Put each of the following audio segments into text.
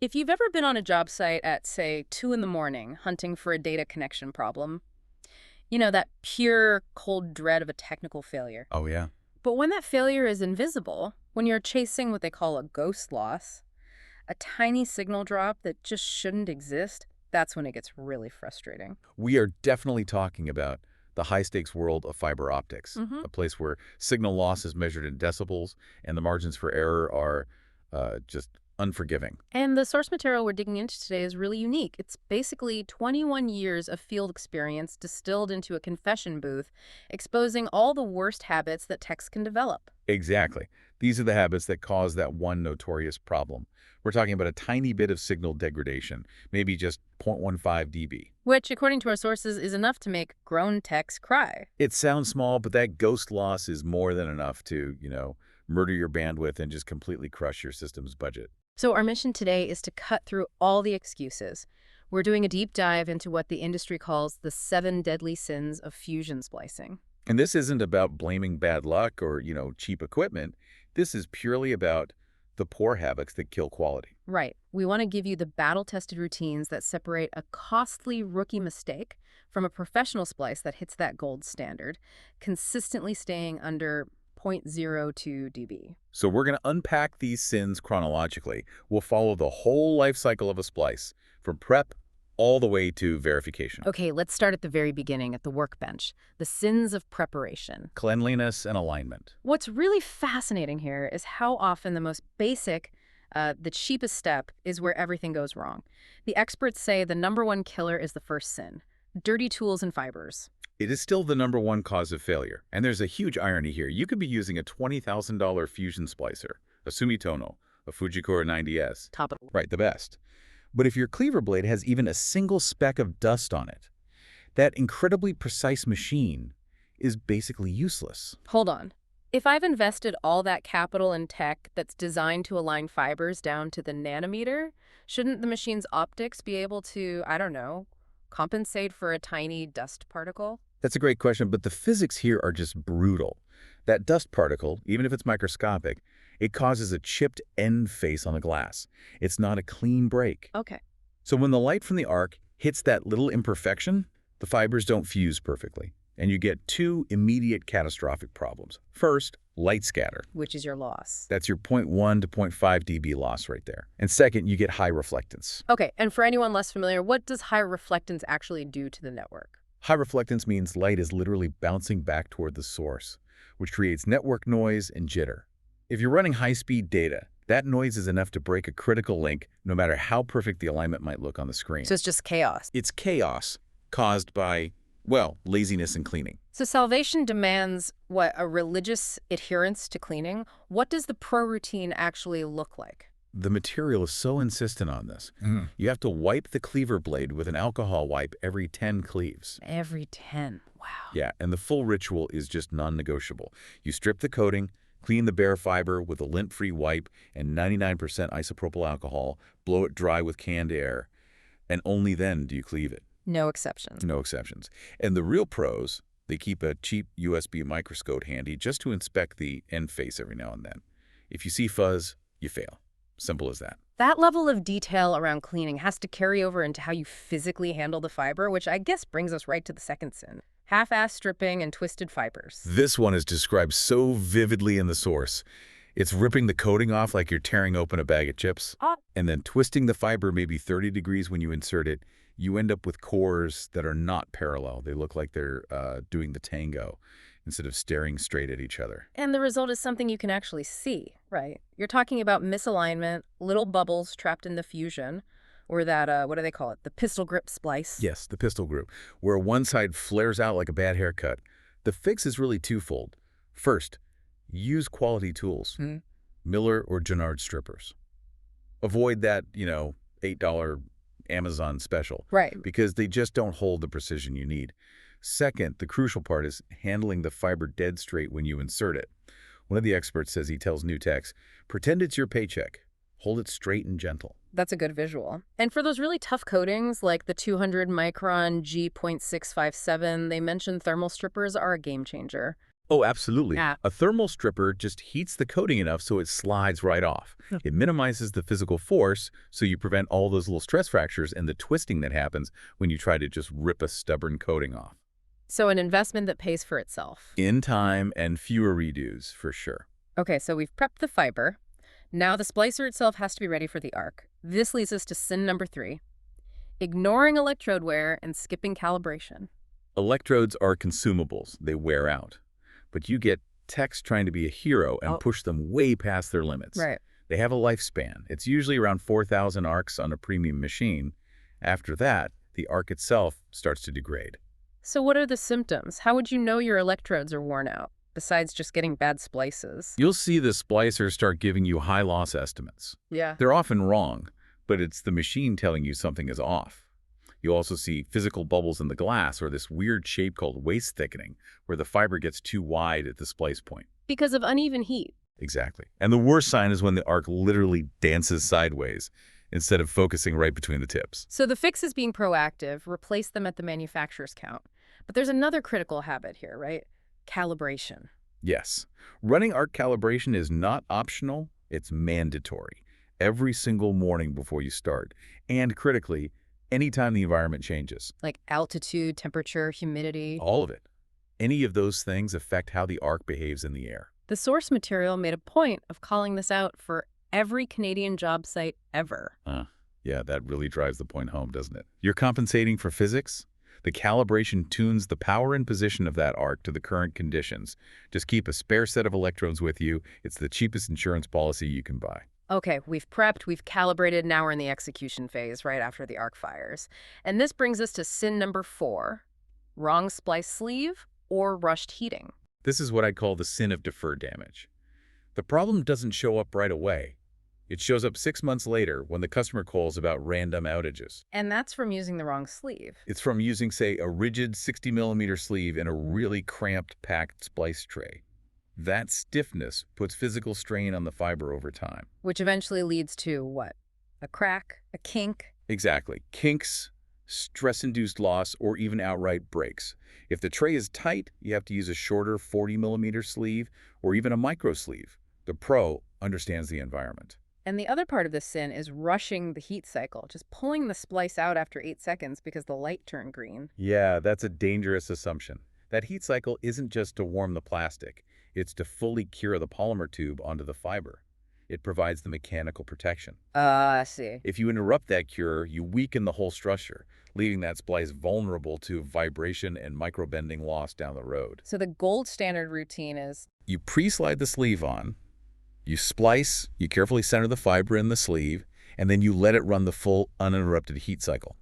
If you've ever been on a job site at, say, 2 in the morning hunting for a data connection problem, that pure, cold dread of a technical failure. Oh, yeah. But when that failure is invisible, when you're chasing what they call a ghost loss, a tiny signal drop that just shouldn't exist, that's when it gets really frustrating. We are definitely talking about the high-stakes world of fiber optics, hmm a place where signal loss is measured in decibels and the margins for error are just unforgiving. And the source material we're digging into today is really unique. It's basically 21 years of field experience distilled into a confession booth, exposing all the worst habits that techs can develop. Exactly. These are the habits that cause that one notorious problem. We're talking about a tiny bit of signal degradation, maybe just 0.15 dB. Which, according to our sources, is enough to make grown techs cry. It sounds small, but that ghost loss is more than enough to, murder your bandwidth and just completely crush your system's budget. So our mission today is to cut through all the excuses. We're doing a deep dive into what the industry calls the 7 deadly sins of fusion splicing. And this isn't about blaming bad luck or, cheap equipment. This is purely about the poor habits that kill quality. Right. We want to give you the battle-tested routines that separate a costly rookie mistake from a professional splice that hits that gold standard, consistently staying under 0.02 dB. So we're going to unpack these sins chronologically. We'll follow the whole life cycle of a splice, from prep all the way to verification. Okay, let's start at the very beginning, at the workbench. The sins of preparation. Cleanliness and alignment. What's really fascinating here is how often the most basic, the cheapest step is where everything goes wrong. The experts say the #1 killer is the first sin: dirty tools and fibers. It is still the #1 cause of failure. And there's a huge irony here. You could be using a $20,000 fusion splicer, a Sumitomo, a Fujikura 90S. Top of Right, the best. But if your cleaver blade has even a single speck of dust on it, that incredibly precise machine is basically useless. Hold on. If I've invested all that capital in tech that's designed to align fibers down to the nanometer, shouldn't the machine's optics be able to, I don't know, compensate for a tiny dust particle? That's a great question, but the physics here are just brutal. That dust particle, even if it's microscopic, it causes a chipped end face on the glass. It's not a clean break. Okay. So when the light from the arc hits that little imperfection, the fibers don't fuse perfectly, and you get 2 immediate catastrophic problems. First, light scatter. Which is your loss. That's your 0.1 to 0.5 dB loss right there. And second, you get high reflectance. Okay, and for anyone less familiar, what does high reflectance actually do to the network? High reflectance means light is literally bouncing back toward the source, which creates network noise and jitter. If you're running high-speed data, that noise is enough to break a critical link no matter how perfect the alignment might look on the screen. So it's just chaos. It's chaos caused by, well, laziness and cleaning. So salvation demands, what, a religious adherence to cleaning? What does the pro routine actually look like? The material is so insistent on this. You have to wipe the cleaver blade with an alcohol wipe every 10 cleaves. Every 10. Wow. Yeah, and the full ritual is just non-negotiable. You strip the coating, clean the bare fiber with a lint-free wipe and 99% isopropyl alcohol, blow it dry with canned air, and only then do you cleave it. No exceptions. No exceptions. And the real pros, they keep a cheap USB microscope handy just to inspect the end face every now and then. If you see fuzz, you fail. Simple as that. That level of detail around cleaning has to carry over into how you physically handle the fiber, which I guess brings us right to the second sin: half-ass stripping and twisted fibers. This one is described so vividly in the source. It's ripping the coating off like you're tearing open a bag of chips, and then twisting the fiber maybe 30 degrees when you insert it. You end up with cores that are not parallel. They look like they're doing the tango instead of staring straight at each other. And the result is something you can actually see, right? You're talking about misalignment, little bubbles trapped in the fusion, or that, what do they call it? The pistol grip splice. Yes, the pistol group, where one side flares out like a bad haircut. The fix is really twofold. First, use quality tools, Miller or Jannard strippers. Avoid that, $8 Amazon special. Right. Because they just don't hold the precision you need. Second, the crucial part is handling the fiber dead straight when you insert it. One of the experts says he tells new techs, pretend it's your paycheck. Hold it straight and gentle. That's a good visual. And for those really tough coatings, like the 200 micron G.657, they mention thermal strippers are a game changer. Oh, absolutely. Yeah. A thermal stripper just heats the coating enough so it slides right off. It minimizes the physical force, so you prevent all those little stress fractures and the twisting that happens when you try to just rip a stubborn coating off. So an investment that pays for itself. In time and fewer redos, for sure. Okay, so we've prepped the fiber. Now the splicer itself has to be ready for the arc. This leads us to sin number 3, ignoring electrode wear and skipping calibration. Electrodes are consumables. They wear out. But you get techs trying to be a hero and Oh, push them way past their limits. right. They have a lifespan. It's usually around 4,000 arcs on a premium machine. After that, the arc itself starts to degrade. So what are the symptoms? How would you know your electrodes are worn out, besides just getting bad splices? You'll see the splicers start giving you high loss estimates. Yeah. They're often wrong, but it's the machine telling you something is off. You also see physical bubbles in the glass or this weird shape called waist thickening, where the fiber gets too wide at the splice point. Because of uneven heat. Exactly. And the worst sign is when the arc literally dances sideways instead of focusing right between the tips. So the fix is being proactive, replace them at the manufacturer's count. But there's another critical habit here, right? Calibration. Yes. Running arc calibration is not optional, it's mandatory. Every single morning before you start. And critically, anytime the environment changes. Like altitude, temperature, humidity. All of it. Any of those things affect how the arc behaves in the air. The source material made a point of calling this out for every Canadian job site ever. Yeah, that really drives the point home, doesn't it? You're compensating for physics? The calibration tunes the power and position of that arc to the current conditions. Just keep a spare set of electrodes with you. It's the cheapest insurance policy you can buy. Okay, we've prepped, we've calibrated, now we're in the execution phase right after the arc fires. And this brings us to sin number 4, wrong splice sleeve or rushed heating. This is what I call the sin of deferred damage. The problem doesn't show up right away. It shows up 6 months later when the customer calls about random outages. And that's from using the wrong sleeve. It's from using, say, a rigid 60mm sleeve in a really cramped, packed splice tray. That stiffness puts physical strain on the fiber over time. Which eventually leads to what? A crack? A kink? Exactly. Kinks, stress-induced loss, or even outright breaks. If the tray is tight, you have to use a shorter 40mm sleeve or even a micro sleeve. The pro understands the environment. And the other part of this sin is rushing the heat cycle, just pulling the splice out after 8 seconds because the light turned green. Yeah, that's a dangerous assumption. That heat cycle isn't just to warm the plastic. It's to fully cure the polymer tube onto the fiber. It provides the mechanical protection. I see. If you interrupt that cure, you weaken the whole structure, leaving that splice vulnerable to vibration and microbending loss down the road. So the gold standard routine is You pre-slide the sleeve on, you splice, you carefully center the fiber in the sleeve, and then you let it run the full uninterrupted heat cycle.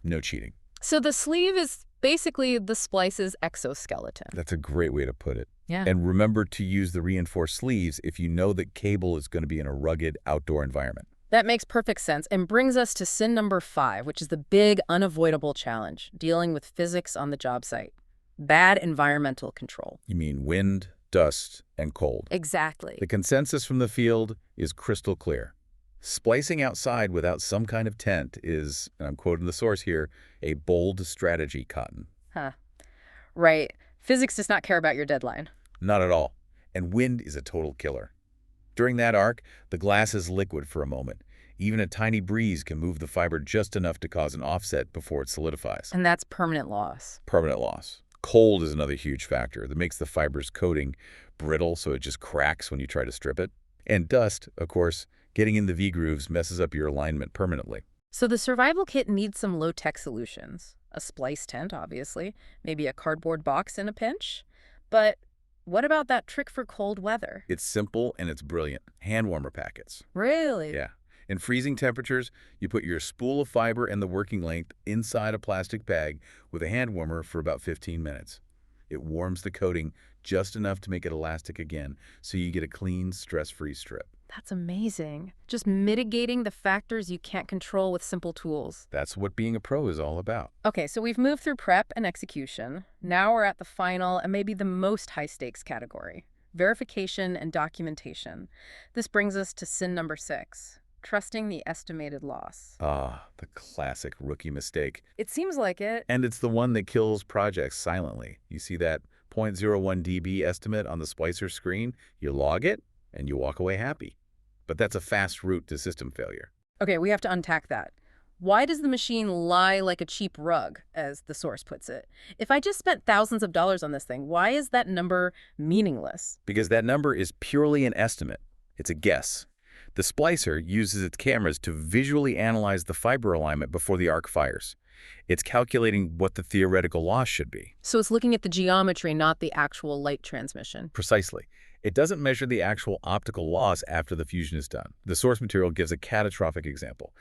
No cheating. so the sleeve is basically the splice's exoskeleton. That's a great way to put it. Yeah. And remember to use the reinforced sleeves if you know that cable is going to be in a rugged outdoor environment. That makes perfect sense and brings us to sin number 5, which is the big, unavoidable challenge, dealing with physics on the job site. Bad environmental control. You mean wind, dust, and cold. Exactly. The consensus from the field is crystal clear. Splicing outside without some kind of tent is, and I'm quoting the source here, a bold strategy, Cotton. Huh. Right. Physics does not care about your deadline. Not at all. And wind is a total killer. During that arc, the glass is liquid for a moment. Even a tiny breeze can move the fiber just enough to cause an offset before it solidifies. And that's permanent loss. Permanent loss. Cold is another huge factor that makes the fiber's coating brittle so it just cracks when you try to strip it. And dust, of course, getting in the V-grooves messes up your alignment permanently. So the survival kit needs some low-tech solutions. A splice tent, obviously. Maybe a cardboard box in a pinch. But what about that trick for cold weather? It's simple and it's brilliant. Hand warmer packets. Really? Yeah. In freezing temperatures, you put your spool of fiber and the working length inside a plastic bag with a hand warmer for about 15 minutes. It warms the coating just enough to make it elastic again, so you get a clean, stress-free strip. That's amazing. Just mitigating the factors you can't control with simple tools. That's what being a pro is all about. Okay, so we've moved through prep and execution. Now we're at the final and maybe the most high-stakes category, verification and documentation. This brings us to sin number 6, trusting the estimated loss. Ah, the classic rookie mistake. It seems like it. And it's the one that kills projects silently. You see that 0.01 dB estimate on the splicer screen, you log it, and you walk away happy. But that's a fast route to system failure. Okay, we have to unpack that. Why does the machine lie like a cheap rug, as the source puts it? If I just spent thousands of dollars on this thing, why is that number meaningless? Because that number is purely an estimate. It's a guess. The splicer uses its cameras to visually analyze the fiber alignment before the arc fires. It's calculating what the theoretical loss should be. So it's looking at the geometry, not the actual light transmission. Precisely. It doesn't measure the actual optical loss after the fusion is done. The source material gives a catastrophic example.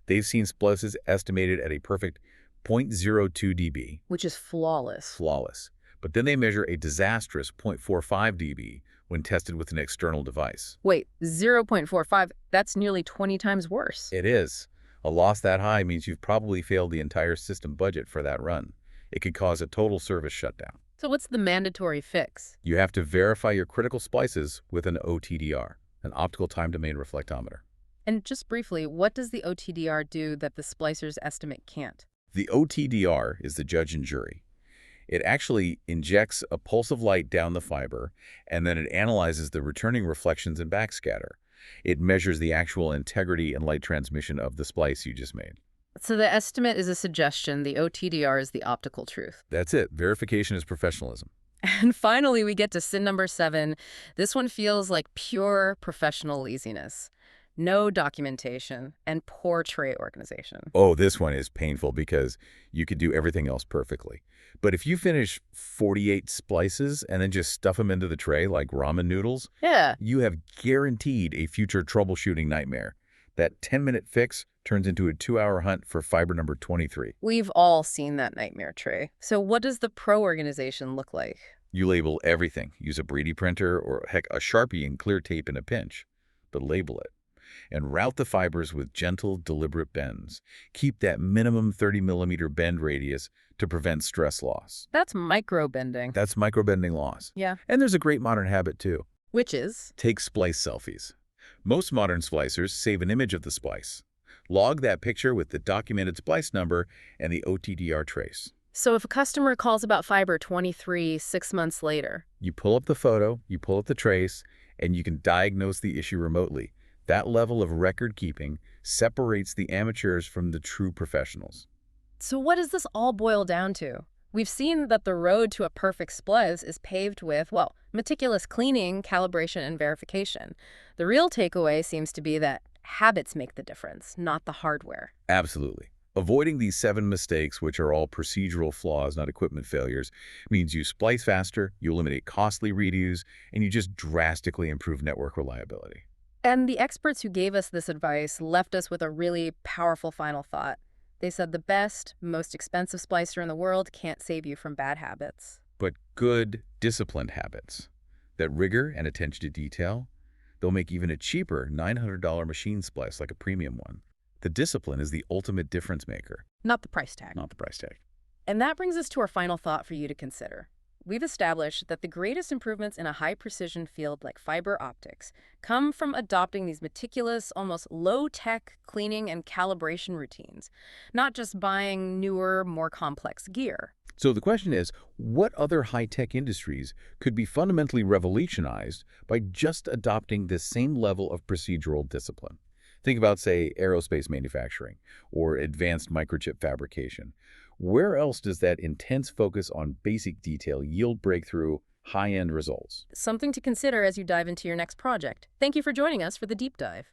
They've seen splices estimated at a perfect 0.02 dB. Which is flawless. Flawless. But then they measure a disastrous 0.45 dB when tested with an external device. Wait, 0.45, that's nearly 20 times worse. It is. A loss that high means you've probably failed the entire system budget for that run. It could cause a total service shutdown. So what's the mandatory fix? You have to verify your critical splices with an OTDR, an optical time-domain reflectometer. And just briefly, what does the OTDR do that the splicer's estimate can't? The OTDR is the judge and jury. It actually injects a pulse of light down the fiber, and then it analyzes the returning reflections and backscatter. It measures the actual integrity and light transmission of the splice you just made. So the estimate is a suggestion, the OTDR is the optical truth. That's it. Verification is professionalism. And finally, we get to sin number 7. This one feels like pure professional laziness. No documentation and poor tray organization. Oh, this one is painful because you could do everything else perfectly. But if you finish 48 splices and then just stuff them into the tray like ramen noodles, Yeah. you have guaranteed a future troubleshooting nightmare. That 10-minute fix turns into a 2-hour hunt for fiber number 23. We've all seen that nightmare tray. So what does the pro organization look like? You label everything. Use a Brady printer or, heck, a Sharpie and clear tape in a pinch. But label it. And route the fibers with gentle, deliberate bends. Keep that minimum 30-millimeter bend radius to prevent stress loss. That's micro-bending. That's microbending loss. Yeah. And there's a great modern habit, too. Which is? Take splice selfies. Most modern splicers save an image of the splice. Log that picture with the documented splice number and the OTDR trace. So if a customer calls about fiber 23 6 months later, You pull up the photo, you pull up the trace, and you can diagnose the issue remotely. That level of record keeping separates the amateurs from the true professionals. so what does this all boil down to? We've seen that the road to a perfect splice is paved with, well, meticulous cleaning, calibration, and verification. The real takeaway seems to be that habits make the difference, not the hardware. Absolutely. Avoiding these 7 mistakes, which are all procedural flaws, not equipment failures, means you splice faster, you eliminate costly redos, and you just drastically improve network reliability. And the experts who gave us this advice left us with a really powerful final thought. They said the best, most expensive splicer in the world can't save you from bad habits. But good, disciplined habits, that rigor and attention to detail, they'll make even a cheaper $900 machine splice like a premium one. The discipline is the ultimate difference maker, Not the price tag. not the price tag. And that brings us to our final thought for you to consider. We've established that the greatest improvements in a high-precision field like fiber optics come from adopting these meticulous, almost low-tech cleaning and calibration routines, not just buying newer, more complex gear. So the question is, what other high-tech industries could be fundamentally revolutionized by just adopting this same level of procedural discipline? Think about, say, aerospace manufacturing or advanced microchip fabrication. Where else does that intense focus on basic detail yield breakthrough, high-end results? Something to consider as you dive into your next project. Thank you for joining us for the deep dive.